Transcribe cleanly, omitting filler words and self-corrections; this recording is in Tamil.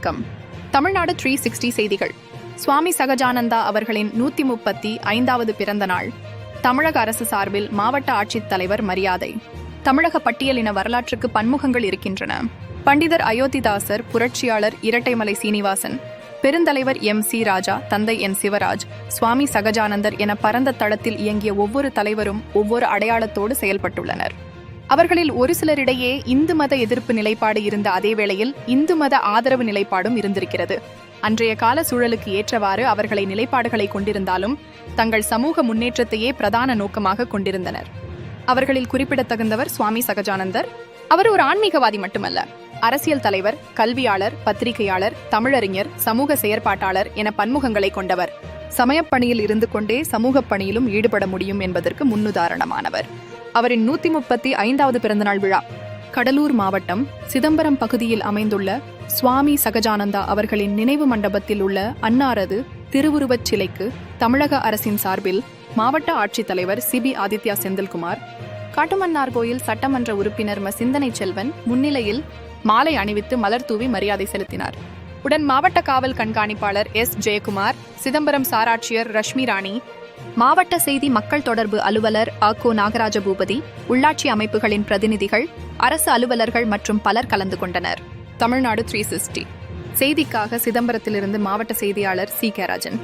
வணக்கம். தமிழ்நாடு 360 செய்திகள். சுவாமி சகஜானந்தா அவர்களின் 135வது பிறந்த நாள். தமிழக அரசு சார்பில் மாவட்ட ஆட்சித்தலைவர் மரியாதை. தமிழக பட்டியலின வரலாற்றுக்கு பன்முகங்கள் இருக்கின்றன. பண்டிதர் அயோத்திதாசர், புரட்சியாளர் இரட்டைமலை சீனிவாசன், பெருந்தலைவர் MC ராஜா, தந்தை N சிவராஜ், சுவாமி சகஜானந்தர் என பரந்த தளத்தில் இயங்கிய ஒவ்வொரு தலைவரும் ஒவ்வொரு அடையாளத்தோடு செயல்பட்டுள்ளனர். அவர்களில் ஒரு சிலரிடையே இந்து மத எதிர்ப்பு நிலைப்பாடு இருந்த அதே வேளையில் இந்து மத ஆதரவு நிலைப்பாடும் இருந்திருக்கிறது. அன்றைய கால சூழலுக்கு ஏற்றவாறு அவர்களை நிலைப்பாடுகளை கொண்டிருந்தாலும் தங்கள் சமூக முன்னேற்றத்தையே பிரதான நோக்கமாக கொண்டிருந்தனர். அவர்களில் குறிப்பிடத்தகுந்தவர் சுவாமி சகஜானந்தர். அவர் ஒரு ஆன்மீகவாதி மட்டுமல்ல, அரசியல் தலைவர், கல்வியாளர், பத்திரிகையாளர், தமிழறிஞர், சமூக செயற்பாட்டாளர் என பன்முகங்களை கொண்டவர். சமயப்பணியில் இருந்து கொண்டே சமூகப் பணியிலும் ஈடுபட முடியும் என்பதற்கு முன்னுதாரணமானவர். அவரின் 135வது பிறந்தநாள் விழா கடலூர் மாவட்டம் சிதம்பரம் பகுதியில் அமைந்துள்ள சுவாமி சகஜானந்தா அவர்களின் நினைவு மண்டபத்தில் உள்ள அன்னாரது திருவுருவச் சிலைக்கு தமிழக அரசின் சார்பில் மாவட்ட ஆட்சித்தலைவர் CB ஆதித்யா செந்தில்குமார், காட்டுமன்னார்கோயில் சட்டமன்ற உறுப்பினர் சிந்தனை செல்வன் முன்னிலையில் மாலை அணிவித்து மலர் தூவி மரியாதை செலுத்தினார். உடன் மாவட்ட காவல் கண்காணிப்பாளர் S ஜெயக்குமார், சிதம்பரம் சாராட்சியர் ரஷ்மி ராணி, மாவட்ட செய்தி மக்கள் தொடர்பு அலுவலர் ACO நாகராஜ பூபதி, உள்ளாட்சி அமைப்புகளின் பிரதிநிதிகள், அரசு அலுவலர்கள் மற்றும் பலர் கலந்து கொண்டனர். தமிழ்நாடு 360 செய்திக்காக சிதம்பரத்திலிருந்து மாவட்ட செய்தியாளர் C. கே. ராஜன்.